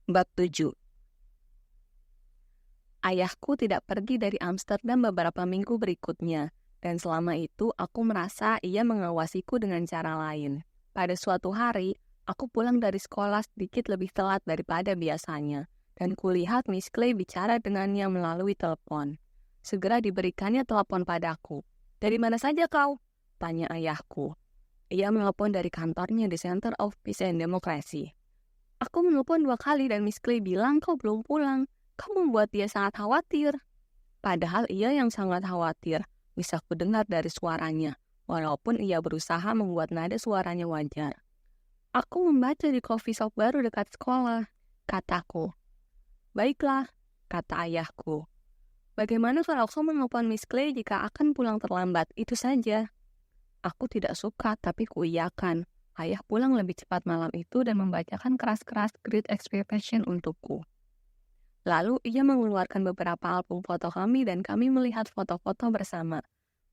Bab 7. Ayahku tidak pergi dari Amsterdam beberapa minggu berikutnya, dan selama itu aku merasa ia mengawasiku dengan cara lain. Pada suatu hari, aku pulang dari sekolah sedikit lebih telat daripada biasanya, dan kulihat Miss Clay bicara dengannya melalui telepon. Segera diberikannya telepon padaku. "Dari mana saja kau?" tanya ayahku. Ia menelpon dari kantornya di Center of Peace and Democracy. "Aku menelpon 2 kali dan Miss Clay bilang kau belum pulang. Kau membuat dia sangat khawatir." Padahal ia yang sangat khawatir, bisa kudengar dari suaranya, walaupun ia berusaha membuat nada suaranya wajar. "Aku membaca di coffee shop baru dekat sekolah," kataku. "Baiklah," kata ayahku. "Bagaimana kalau kau menelpon Miss Clay jika akan pulang terlambat? Itu saja." Aku tidak suka, tapi kuiyakan. Ayah pulang lebih cepat malam itu dan membacakan keras-keras Great Expectation untukku. Lalu ia mengeluarkan beberapa album foto kami dan kami melihat foto-foto bersama.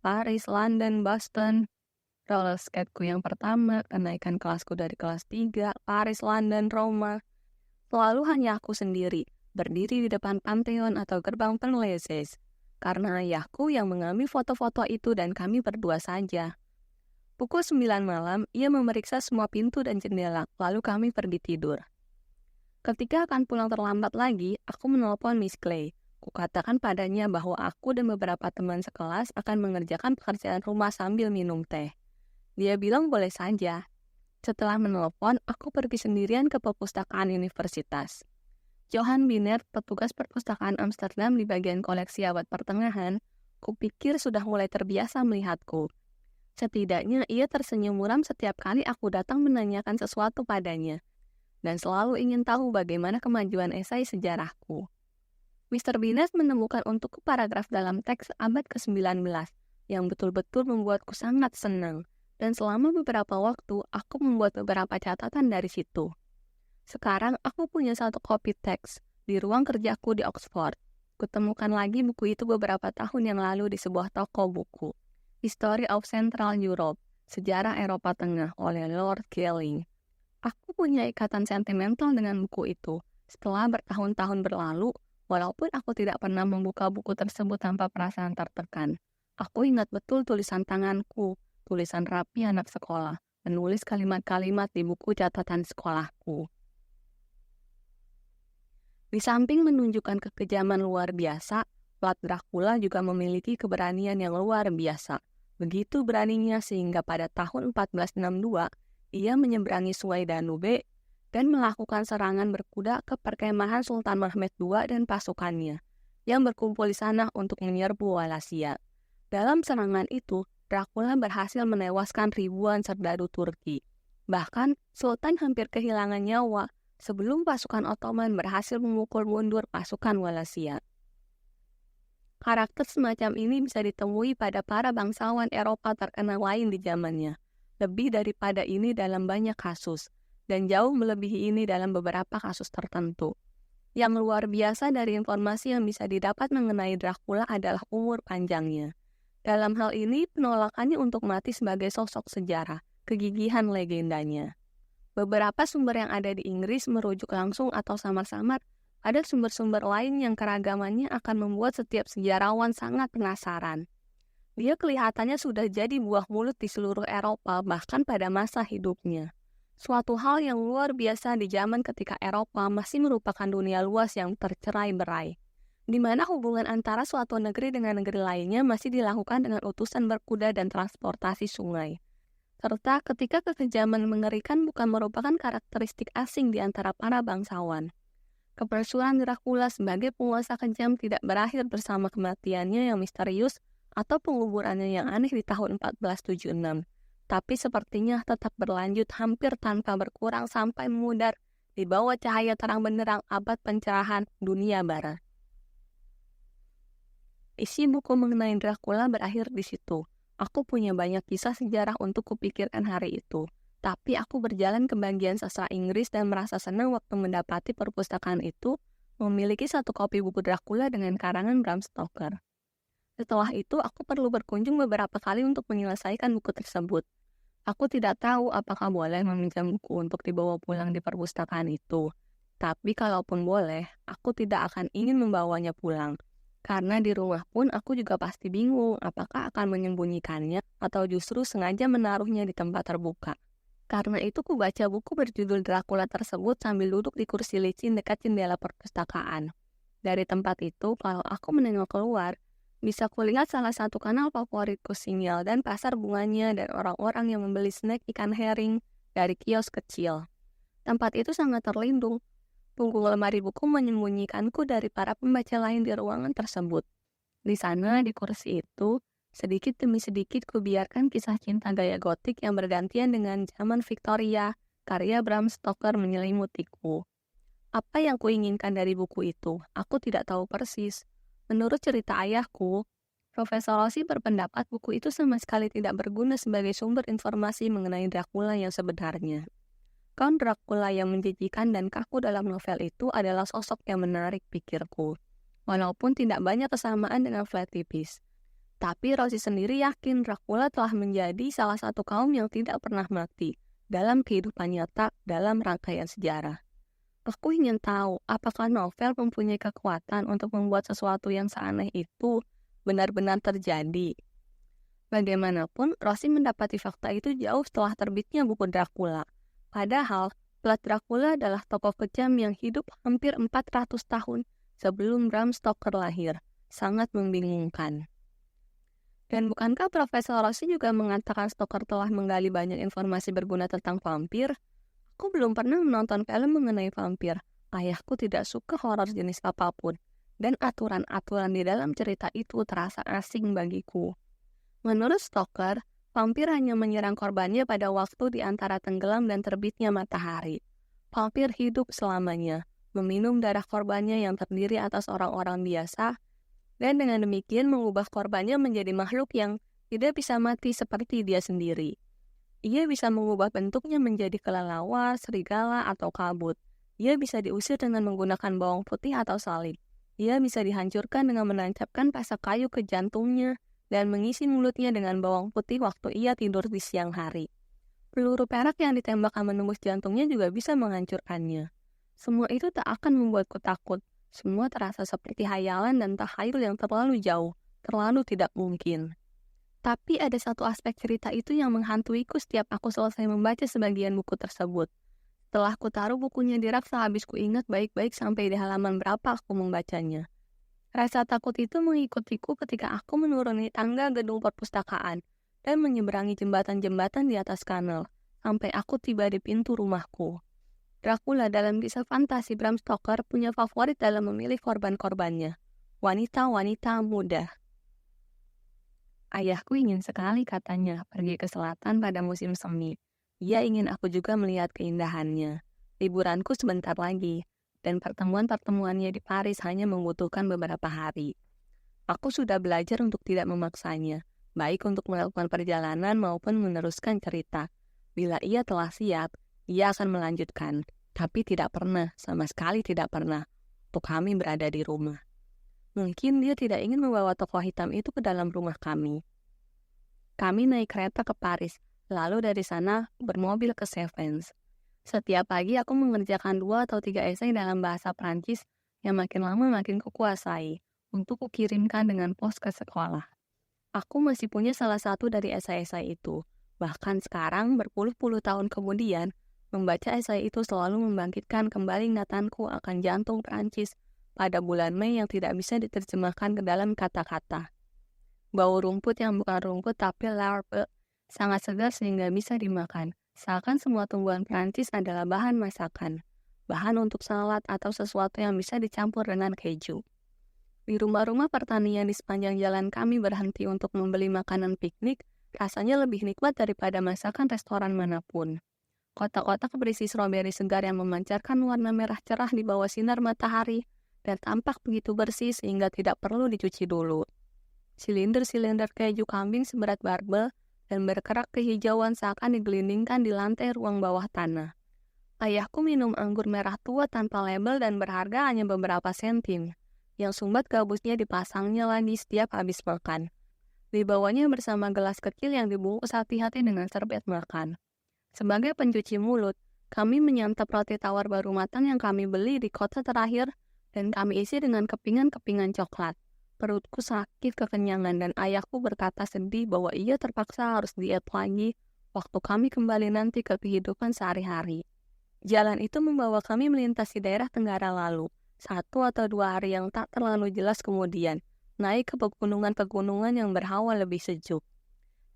Paris, London, Boston, roller skateku yang pertama, kenaikan kelasku dari kelas 3, Paris, London, Roma. Selalu hanya aku sendiri, berdiri di depan Pantheon atau gerbang Penglezes. Karena ayahku yang mengambil foto-foto itu dan kami berdua saja. Pukul 9 malam, ia memeriksa semua pintu dan jendela, lalu kami pergi tidur. Ketika akan pulang terlambat lagi, aku menelpon Miss Clay. Kukatakan padanya bahwa aku dan beberapa teman sekelas akan mengerjakan pekerjaan rumah sambil minum teh. Dia bilang boleh saja. Setelah menelpon, aku pergi sendirian ke perpustakaan universitas. Johan Biner, petugas perpustakaan Amsterdam di bagian koleksi abad pertengahan, kupikir sudah mulai terbiasa melihatku. Setidaknya ia tersenyum muram setiap kali aku datang menanyakan sesuatu padanya, dan selalu ingin tahu bagaimana kemajuan esai sejarahku. Mr. Bines menemukan untukku paragraf dalam teks abad ke-19 yang betul-betul membuatku sangat senang, dan selama beberapa waktu aku membuat beberapa catatan dari situ. Sekarang aku punya 1 kopi teks di ruang kerjaku di Oxford. Kutemukan lagi buku itu beberapa tahun yang lalu di sebuah toko buku. History of Central Europe, Sejarah Eropa Tengah oleh Lord Gelling. Aku punya ikatan sentimental dengan buku itu. Setelah bertahun-tahun berlalu, walaupun aku tidak pernah membuka buku tersebut tanpa perasaan tertekan. Aku ingat betul tulisan tanganku, tulisan rapi anak sekolah, menulis kalimat-kalimat di buku catatan sekolahku. Di samping menunjukkan kekejaman luar biasa, Vlad Dracula juga memiliki keberanian yang luar biasa. Begitu beraninya sehingga pada tahun 1462, ia menyeberangi sungai Danube dan melakukan serangan berkuda ke perkemahan Sultan Mehmed II dan pasukannya, yang berkumpul di sana untuk menyerbu Wallachia. Dalam serangan itu, Dracula berhasil menewaskan ribuan serdadu Turki. Bahkan, Sultan hampir kehilangan nyawa sebelum pasukan Ottoman berhasil memukul mundur pasukan Wallachia. Karakter semacam ini bisa ditemui pada para bangsawan Eropa terkenal lain di zamannya. Lebih daripada ini dalam banyak kasus, dan jauh melebihi ini dalam beberapa kasus tertentu. Yang luar biasa dari informasi yang bisa didapat mengenai Dracula adalah umur panjangnya. Dalam hal ini, penolakannya untuk mati sebagai sosok sejarah, kegigihan legendanya. Beberapa sumber yang ada di Inggris merujuk langsung atau samar-samar ada sumber-sumber lain yang keragamannya akan membuat setiap sejarawan sangat penasaran. Dia kelihatannya sudah jadi buah mulut di seluruh Eropa, bahkan pada masa hidupnya. Suatu hal yang luar biasa di zaman ketika Eropa masih merupakan dunia luas yang tercerai-berai, di mana hubungan antara suatu negeri dengan negeri lainnya masih dilakukan dengan utusan berkuda dan transportasi sungai. Serta ketika kekejaman mengerikan bukan merupakan karakteristik asing di antara para bangsawan. Kepersuan Dracula sebagai penguasa kejam tidak berakhir bersama kematiannya yang misterius atau penguburannya yang aneh di tahun 1476, tapi sepertinya tetap berlanjut hampir tanpa berkurang sampai memudar di bawah cahaya terang benderang abad pencerahan dunia barat. Isi buku mengenai Dracula berakhir di situ. Aku punya banyak kisah sejarah untuk kupikirkan hari itu, tapi aku berjalan ke bagian sastra Inggris dan merasa senang waktu mendapati perpustakaan itu memiliki 1 kopi buku Dracula dengan karangan Bram Stoker. Setelah itu, aku perlu berkunjung beberapa kali untuk menyelesaikan buku tersebut. Aku tidak tahu apakah boleh meminjam buku untuk dibawa pulang di perpustakaan itu. Tapi kalaupun boleh, aku tidak akan ingin membawanya pulang. Karena di rumah pun aku juga pasti bingung apakah akan menyembunyikannya atau justru sengaja menaruhnya di tempat terbuka. Karena itu ku baca buku berjudul Dracula tersebut sambil duduk di kursi licin dekat jendela perpustakaan. Dari tempat itu, kalau aku menengok keluar, bisa kulihat salah satu kanal favoritku sinyal dan pasar bunganya dan orang-orang yang membeli snack ikan herring dari kios kecil. Tempat itu sangat terlindung. Punggung lemari buku menyembunyikanku dari para pembaca lain di ruangan tersebut. Di sana, di kursi itu, sedikit demi sedikit kubiarkan kisah cinta gaya gotik yang bergantian dengan zaman Victoria, karya Bram Stoker menyelimutiku. Apa yang kuinginkan dari buku itu, aku tidak tahu persis. Menurut cerita ayahku, Profesor Rossi berpendapat buku itu sama sekali tidak berguna sebagai sumber informasi mengenai Dracula yang sebenarnya. Count Dracula yang menjijikan dan kaku dalam novel itu adalah sosok yang menarik pikirku. Walaupun tidak banyak kesamaan dengan Flatipis. Tapi Rossi sendiri yakin Dracula telah menjadi salah satu kaum yang tidak pernah mati dalam kehidupan nyata dalam rangkaian sejarah. Aku ingin tahu apakah novel mempunyai kekuatan untuk membuat sesuatu yang seaneh itu benar-benar terjadi. Bagaimanapun, Rossi mendapati fakta itu jauh setelah terbitnya buku Dracula. Padahal, Vlad Dracula adalah tokoh kejam yang hidup hampir 400 tahun sebelum Bram Stoker lahir. Sangat membingungkan. Dan bukankah Profesor Rossi juga mengatakan Stoker telah menggali banyak informasi berguna tentang vampir? Aku belum pernah menonton film mengenai vampir. Ayahku tidak suka horor jenis apapun. Dan aturan-aturan di dalam cerita itu terasa asing bagiku. Menurut Stoker, vampir hanya menyerang korbannya pada waktu di antara tenggelam dan terbitnya matahari. Vampir hidup selamanya, meminum darah korbannya yang terdiri atas orang-orang biasa, dan dengan demikian mengubah korbannya menjadi makhluk yang tidak bisa mati seperti dia sendiri. Ia bisa mengubah bentuknya menjadi kelelawar, serigala, atau kabut. Ia bisa diusir dengan menggunakan bawang putih atau salib. Ia bisa dihancurkan dengan menancapkan pasak kayu ke jantungnya, dan mengisi mulutnya dengan bawang putih waktu ia tidur di siang hari. Peluru perak yang ditembakkan menembus jantungnya juga bisa menghancurkannya. Semua itu tak akan membuatku takut. Semua terasa seperti hayalan dan takhayul yang terlalu jauh, terlalu tidak mungkin. Tapi ada satu aspek cerita itu yang menghantuiku setiap aku selesai membaca sebagian buku tersebut. Setelah ku taruh bukunya di rak sehabis ku ingat baik-baik sampai di halaman berapa aku membacanya. Rasa takut itu mengikutiku ketika aku menuruni tangga gedung perpustakaan dan menyeberangi jembatan-jembatan di atas kanal, sampai aku tiba di pintu rumahku. Dracula dalam kisah fantasi Bram Stoker punya favorit dalam memilih korban-korbannya, wanita-wanita muda. Ayahku ingin sekali katanya pergi ke selatan pada musim semi. Ia ingin aku juga melihat keindahannya. Liburanku sebentar lagi. Dan pertemuan-pertemuannya di Paris hanya membutuhkan beberapa hari. Aku sudah belajar untuk tidak memaksanya, baik untuk melakukan perjalanan maupun meneruskan cerita. Bila ia telah siap, ia akan melanjutkan, tapi tidak pernah, sama sekali tidak pernah, untuk kami berada di rumah. Mungkin dia tidak ingin membawa tokoh hitam itu ke dalam rumah kami. Kami naik kereta ke Paris, lalu dari sana bermobil ke Sevens. Setiap pagi aku mengerjakan 2 atau 3 esai dalam bahasa Prancis yang makin lama makin kukuasai untuk kukirimkan dengan pos ke sekolah. Aku masih punya salah satu dari esai-esai itu. Bahkan sekarang berpuluh-puluh tahun kemudian, membaca esai itu selalu membangkitkan kembali ingatanku akan jantung Prancis pada bulan Mei yang tidak bisa diterjemahkan ke dalam kata-kata. Bau rumput yang bukan rumput tapi larve, sangat segar sehingga bisa dimakan. Seakan semua tumbuhan Prancis adalah bahan masakan, bahan untuk salad atau sesuatu yang bisa dicampur dengan keju. Di rumah-rumah pertanian di sepanjang jalan kami berhenti untuk membeli makanan piknik, rasanya lebih nikmat daripada masakan restoran manapun. Kotak-kotak berisi stroberi segar yang memancarkan warna merah cerah di bawah sinar matahari dan tampak begitu bersih sehingga tidak perlu dicuci dulu. Silinder-silinder keju kambing seberat barbel dan berkerak kehijauan seakan digelindingkan di lantai ruang bawah tanah. Ayahku minum anggur merah tua tanpa label dan berharga hanya beberapa sentim, yang sumbat gabusnya dipasangnya lagi setiap habis makan. Dibawanya bersama gelas kecil yang dibungkus hati-hati dengan serbet makan. Sebagai pencuci mulut, Kami menyantap roti tawar baru matang yang kami beli di kota terakhir, dan kami isi dengan kepingan-kepingan coklat. Perutku sakit kekenyangan dan ayahku berkata sedih bahwa ia terpaksa harus diet lagi waktu kami kembali nanti ke kehidupan sehari-hari. Jalan itu membawa kami melintasi daerah Tenggara lalu. 1 atau 2 hari yang tak terlalu jelas kemudian, naik ke pegunungan-pegunungan yang berhawa lebih sejuk.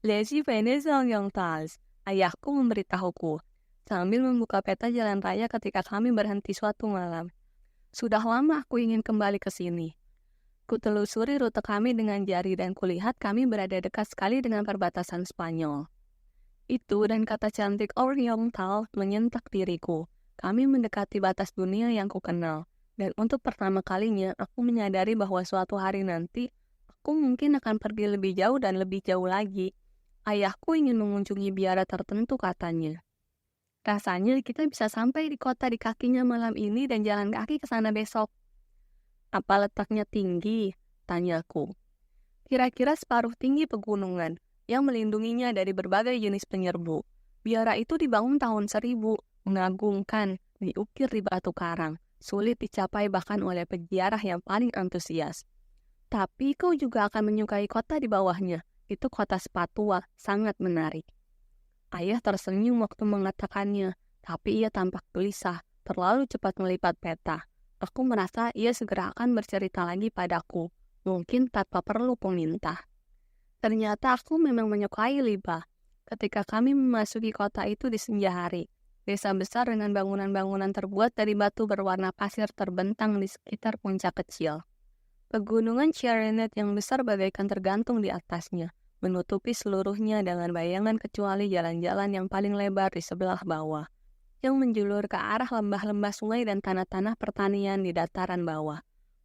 Lazy Venezuela yang Tals, ayahku memberitahuku, sambil membuka peta jalan raya ketika kami berhenti suatu malam. Sudah lama aku ingin kembali ke sini. Kutelusuri rute kami dengan jari dan kulihat kami berada dekat sekali dengan perbatasan Spanyol. Itu dan kata cantik Oriental menyentak diriku. Kami mendekati batas dunia yang kukenal. Dan untuk pertama kalinya, aku menyadari bahwa suatu hari nanti, aku mungkin akan pergi lebih jauh dan lebih jauh lagi. Ayahku ingin mengunjungi biara tertentu katanya. Rasanya kita bisa sampai di kota di kakinya malam ini dan jalan kaki ke sana besok. Apa letaknya tinggi? Tanyaku. Kira-kira separuh tinggi pegunungan yang melindunginya dari berbagai jenis penyerbu. Biara itu dibangun tahun 1000, mengagumkan, diukir di batu karang, sulit dicapai bahkan oleh peziarah yang paling antusias. Tapi kau juga akan menyukai kota di bawahnya. Itu kota Spatua, sangat menarik. Ayah tersenyum waktu mengatakannya, tapi ia tampak gelisah, terlalu cepat melipat peta. Aku merasa ia segera akan bercerita lagi padaku, mungkin tanpa perlu pemerintah. Ternyata aku memang menyukai Liba. Ketika kami memasuki kota itu di senja hari, desa besar dengan bangunan-bangunan terbuat dari batu berwarna pasir terbentang di sekitar puncak kecil. Pegunungan Charinet yang besar bagaikan tergantung di atasnya, menutupi seluruhnya dengan bayangan kecuali jalan-jalan yang paling lebar di sebelah bawah, yang menjulur ke arah lembah-lembah sungai dan tanah-tanah pertanian di dataran bawah.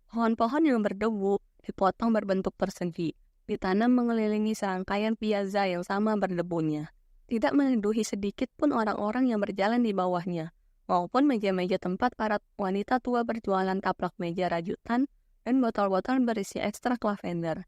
Pohon-pohon yang berdebu dipotong berbentuk persegi, ditanam mengelilingi serangkaian piazza yang sama berdebunya. Tidak menyeduhi sedikit pun orang-orang yang berjalan di bawahnya, maupun meja-meja tempat para wanita tua berjualan taplak meja rajutan dan botol-botol berisi ekstrak lavender.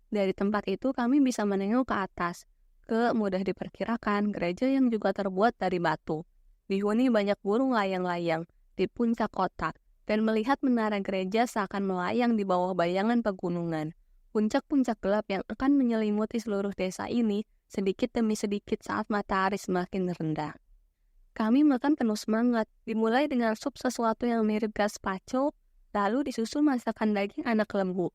Dari tempat itu kami bisa menengok ke atas, ke mudah diperkirakan gereja yang juga terbuat dari batu. Dihuni banyak burung layang-layang di puncak kota, dan melihat menara gereja seakan melayang di bawah bayangan pegunungan. Puncak-puncak gelap yang akan menyelimuti seluruh desa ini sedikit demi sedikit saat matahari semakin rendah. Kami makan penuh semangat, dimulai dengan sup sesuatu yang mirip gazpacho, lalu disusul masakan daging anak lembu.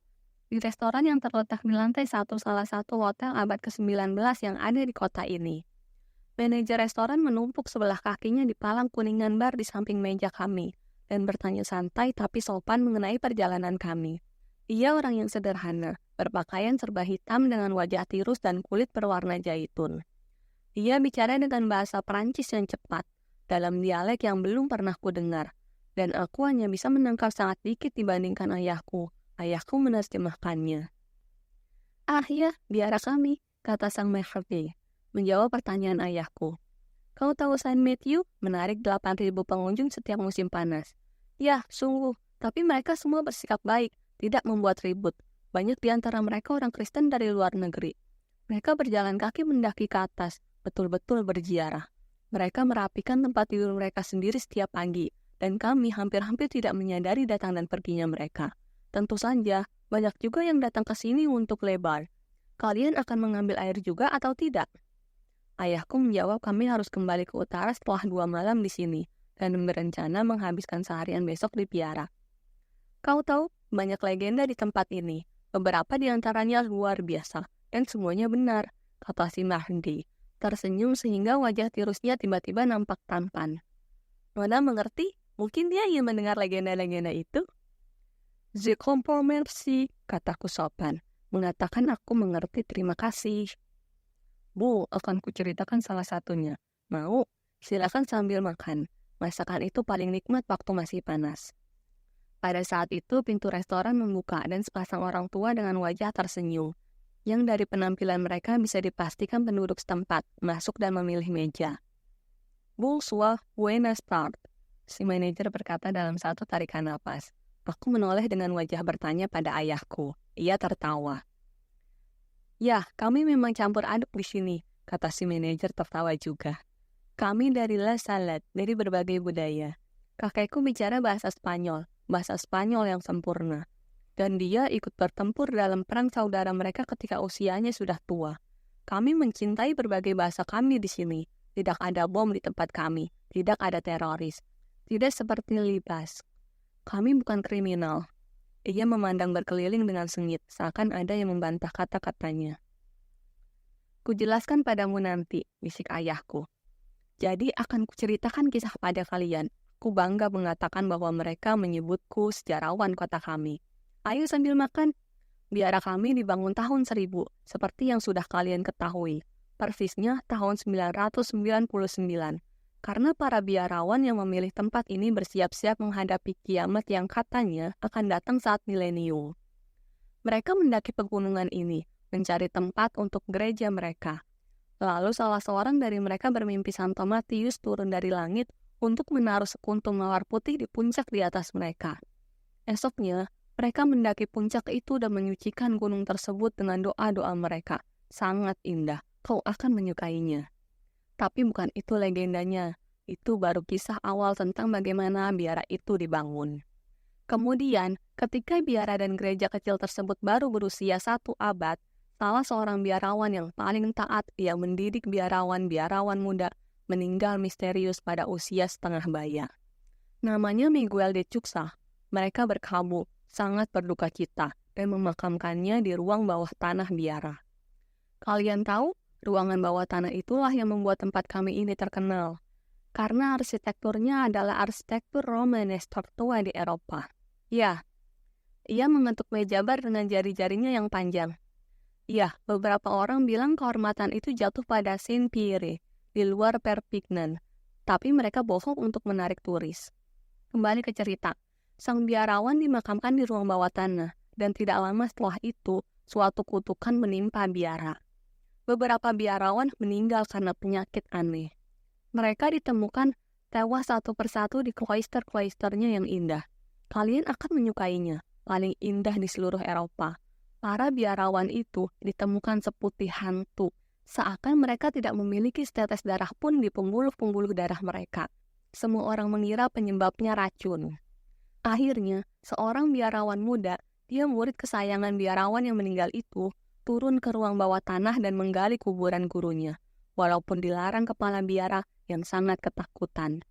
Di restoran yang terletak di lantai 1 salah satu hotel abad ke-19 yang ada di kota ini. Manajer restoran menumpuk sebelah kakinya di palang kuningan bar di samping meja kami, dan bertanya santai tapi sopan mengenai perjalanan kami. Ia orang yang sederhana, berpakaian serba hitam dengan wajah tirus dan kulit berwarna zaitun. Ia bicara dengan bahasa Perancis yang cepat, dalam dialek yang belum pernah kudengar, dan aku hanya bisa menangkap sangat dikit dibandingkan ayahku. Ayahku menerjemahkannya. Ah ya, biara kami, kata sang Mahdi, menjawab pertanyaan ayahku. Kau tahu Saint Matthew menarik 8.000 pengunjung setiap musim panas? Ya, sungguh, tapi mereka semua bersikap baik, tidak membuat ribut. Banyak di antara mereka orang Kristen dari luar negeri. Mereka berjalan kaki mendaki ke atas, betul-betul berziarah. Mereka merapikan tempat tidur mereka sendiri setiap pagi, dan kami hampir-hampir tidak menyadari datang dan perginya mereka. Tentu saja, banyak juga yang datang ke sini untuk lebar. Kalian akan mengambil air juga atau tidak? Ayahku menjawab kami harus kembali ke utara setelah 2 malam di sini, dan berencana menghabiskan seharian besok di biara. Kau tahu, banyak legenda di tempat ini. Beberapa di antaranya luar biasa, dan semuanya benar, kata si Mahdi. Tersenyum sehingga wajah tirusnya tiba-tiba nampak tampan. Nona mengerti? Mungkin dia ingin mendengar legenda-legenda itu? Je comprends merci, kataku sopan. Mengatakan aku mengerti terima kasih. Bu, akan kuceritakan salah satunya. Mau? Silakan sambil makan. Masakan itu paling nikmat waktu masih panas. Pada saat itu, pintu restoran membuka dan sepasang orang tua dengan wajah tersenyum, yang dari penampilan mereka bisa dipastikan penduduk setempat, masuk dan memilih meja. Bonsoir, buenas tardes, si manajer berkata dalam satu tarikan napas. Aku menoleh dengan wajah bertanya pada ayahku. Ia tertawa. Ya, kami memang campur aduk di sini, kata si manajer tertawa juga. Kami dari La Salette, dari berbagai budaya. Kakekku bicara bahasa Spanyol yang sempurna. Dan dia ikut bertempur dalam perang saudara mereka ketika usianya sudah tua. Kami mencintai berbagai bahasa kami di sini. Tidak ada bom di tempat kami. Tidak ada teroris. Tidak seperti Libas. Kami bukan kriminal. Ia memandang berkeliling dengan sengit, seakan ada yang membantah kata-katanya. Kujelaskan padamu nanti, bisik ayahku. Jadi akan kuceritakan kisah pada kalian. Ku bangga mengatakan bahwa mereka menyebutku sejarawan kota kami. Ayo sambil makan. Biara kami dibangun tahun 1000, seperti yang sudah kalian ketahui. Persisnya tahun 999. Karena para biarawan yang memilih tempat ini bersiap-siap menghadapi kiamat yang katanya akan datang saat milenium. Mereka mendaki pegunungan ini, mencari tempat untuk gereja mereka. Lalu salah seorang dari mereka bermimpi Santo Matius turun dari langit untuk menaruh sekuntum mawar putih di puncak di atas mereka. Esoknya, mereka mendaki puncak itu dan menyucikan gunung tersebut dengan doa-doa mereka. Sangat indah, kau akan menyukainya. Tapi bukan itu legendanya. Itu baru kisah awal tentang bagaimana biara itu dibangun. Kemudian, ketika biara dan gereja kecil tersebut baru berusia 1 abad, salah seorang biarawan yang paling taat yang mendidik biarawan-biarawan muda meninggal misterius pada usia setengah baya. Namanya Miguel de Cuxa. Mereka berkabung, sangat berduka cita, dan memakamkannya di ruang bawah tanah biara. Kalian tahu, ruangan bawah tanah itulah yang membuat tempat kami ini terkenal. Karena arsitekturnya adalah arsitektur Romanes tertua di Eropa. Ya, ia mengetuk meja bar dengan jari-jarinya yang panjang. Ya, beberapa orang bilang kehormatan itu jatuh pada Saint Pierre di luar Perpignan, tapi mereka bohong untuk menarik turis. Kembali ke cerita, sang biarawan dimakamkan di ruang bawah tanah, dan tidak lama setelah itu, suatu kutukan menimpa biara. Beberapa biarawan meninggal karena penyakit aneh. Mereka ditemukan tewas satu persatu di kloister-kloisternya yang indah. Kalian akan menyukainya, paling indah di seluruh Eropa. Para biarawan itu ditemukan seputih hantu, seakan mereka tidak memiliki setetes darah pun di pembuluh-pembuluh darah mereka. Semua orang mengira penyebabnya racun. Akhirnya, seorang biarawan muda, dia murid kesayangan biarawan yang meninggal itu, turun ke ruang bawah tanah dan menggali kuburan gurunya, walaupun dilarang kepala biara yang sangat ketakutan.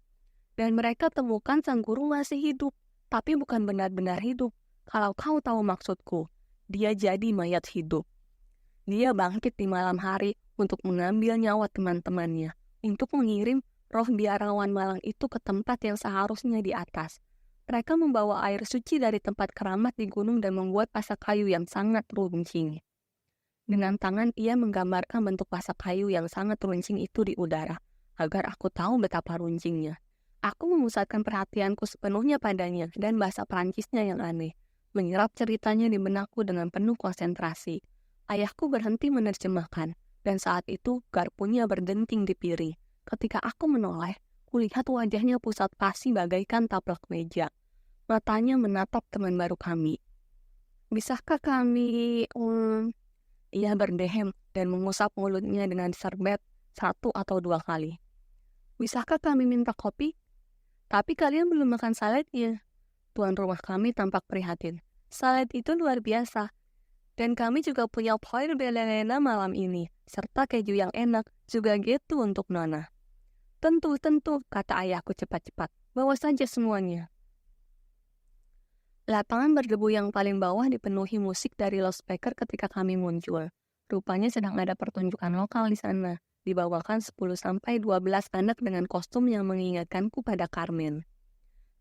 Dan mereka temukan sang guru masih hidup, tapi bukan benar-benar hidup. Kalau kau tahu maksudku, dia jadi mayat hidup. Dia bangkit di malam hari untuk mengambil nyawa teman-temannya, untuk mengirim roh biarawan malang itu ke tempat yang seharusnya di atas. Mereka membawa air suci dari tempat keramat di gunung dan membuat pasak kayu yang sangat runcing. Dengan tangan ia menggambarkan bentuk pasak kayu yang sangat runcing itu di udara, agar aku tahu betapa runcingnya. Aku memusatkan perhatianku sepenuhnya padanya dan bahasa Perancisnya yang aneh, menyerap ceritanya di benakku dengan penuh konsentrasi. Ayahku berhenti menerjemahkan, dan saat itu garpunya berdenting di piring. Ketika aku menoleh, kulihat wajahnya pusat pasi bagaikan taplak meja. Matanya menatap teman baru kami. Bisakah kami... Ia berdehem dan mengusap mulutnya dengan serbet 1 atau 2 kali. Bisakah kami minta kopi? Tapi kalian belum makan saladnya. Tuan rumah kami tampak prihatin. Salad itu luar biasa. Dan kami juga punya poir belenena malam ini, serta keju yang enak, juga gitu untuk Nona. Tentu, kata ayahku cepat-cepat. Bawa saja semuanya. Lapangan berdebu yang paling bawah dipenuhi musik dari loudspeaker ketika kami muncul. Rupanya sedang ada pertunjukan lokal di sana. Dibawakan 10-12 anak dengan kostum yang mengingatkanku pada Carmen.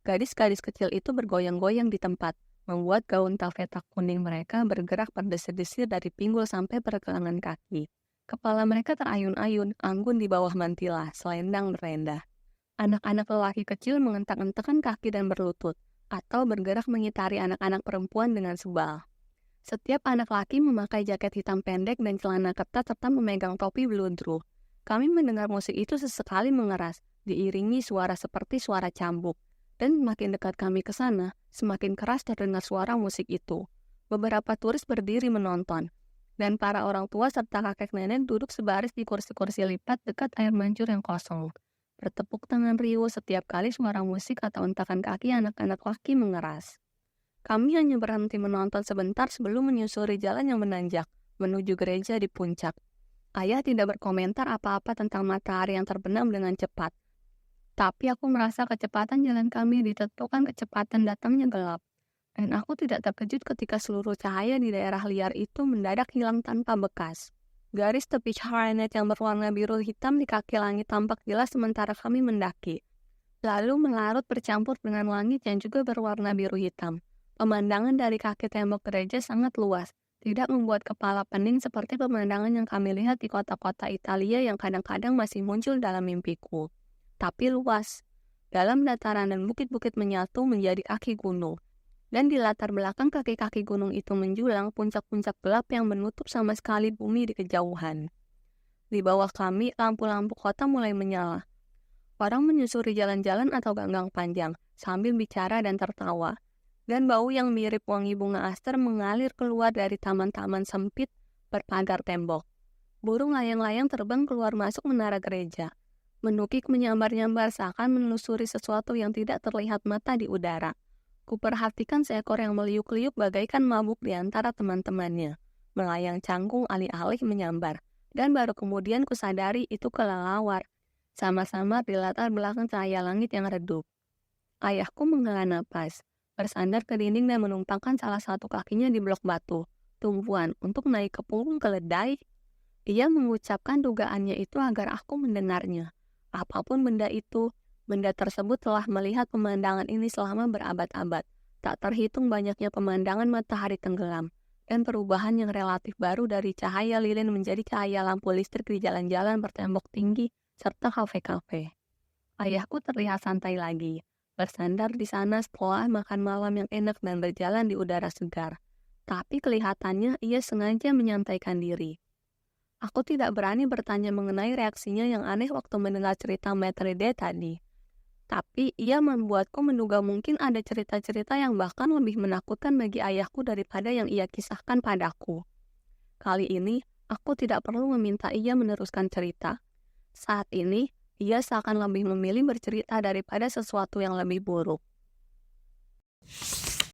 Gadis-gadis kecil itu bergoyang-goyang di tempat, membuat gaun tafeta kuning mereka bergerak berdesir-desir dari pinggul sampai pergelangan kaki. Kepala mereka terayun-ayun, anggun di bawah mantila, selendang merendah. Anak-anak lelaki kecil mengentak-entakkan kaki dan berlutut, atau bergerak mengitari anak-anak perempuan dengan sebal. Setiap anak laki memakai jaket hitam pendek dan celana ketat serta memegang topi bludru. Kami mendengar musik itu sesekali mengeras, diiringi suara seperti suara cambuk. Dan makin dekat kami ke sana, semakin keras terdengar suara musik itu. Beberapa turis berdiri menonton, dan para orang tua serta kakek nenek duduk sebaris di kursi-kursi lipat dekat air mancur yang kosong. bertepuk tangan riuh setiap kali suara musik atau hentakan kaki anak-anak laki mengeras. Kami hanya berhenti menonton sebentar sebelum menyusuri jalan yang menanjak menuju gereja di puncak. Ayah tidak berkomentar apa-apa tentang matahari yang terbenam dengan cepat. Tapi aku merasa kecepatan jalan kami ditentukan kecepatan datangnya gelap. Dan aku tidak terkejut ketika seluruh cahaya di daerah liar itu mendadak hilang tanpa bekas. Garis tepi cahaya yang berwarna biru hitam di kaki langit tampak jelas sementara kami mendaki. Lalu melarut bercampur dengan langit yang juga berwarna biru hitam. Pemandangan dari kaki tembok gereja sangat luas, tidak membuat kepala pening seperti pemandangan yang kami lihat di kota-kota Italia yang kadang-kadang masih muncul dalam mimpiku. Tapi luas, dalam dataran dan bukit-bukit menyatu menjadi kaki gunung. Dan di latar belakang kaki-kaki gunung itu menjulang puncak-puncak gelap yang menutup sama sekali bumi di kejauhan. Di bawah kami, lampu-lampu kota mulai menyala. Orang menyusuri jalan-jalan atau ganggang panjang, sambil bicara dan tertawa. Dan bau yang mirip wangi bunga aster mengalir keluar dari taman-taman sempit berpagar tembok. Burung layang-layang terbang keluar masuk menara gereja. Menukik menyambar-nyambar seakan menelusuri sesuatu yang tidak terlihat mata di udara. Kuperhatikan seekor yang meliuk-liuk bagaikan mabuk di antara teman-temannya. Melayang canggung alih-alih menyambar. Dan baru kemudian kusadari itu kelelawar. Sama-sama di latar belakang cahaya langit yang redup. Ayahku menghela napas, bersandar ke dinding dan menumpangkan salah satu kakinya di blok batu, tumpuan untuk naik ke punggung keledai. Ia mengucapkan dugaannya itu agar aku mendengarnya. Apapun benda itu, benda tersebut telah melihat pemandangan ini selama berabad-abad. Tak terhitung banyaknya pemandangan matahari tenggelam, dan perubahan yang relatif baru dari cahaya lilin menjadi cahaya lampu listrik di jalan-jalan bertembok tinggi, serta kafe-kafe. Ayahku terlihat santai lagi, bersandar di sana setelah makan malam yang enak dan berjalan di udara segar. Tapi kelihatannya ia sengaja menyantaikan diri. Aku tidak berani bertanya mengenai reaksinya yang aneh waktu mendengar cerita Maitre D tadi. Tapi ia membuatku menduga mungkin ada cerita-cerita yang bahkan lebih menakutkan bagi ayahku daripada yang ia kisahkan padaku. Kali ini, aku tidak perlu meminta ia meneruskan cerita. Saat ini, ia seakan lebih memilih bercerita daripada sesuatu yang lebih buruk.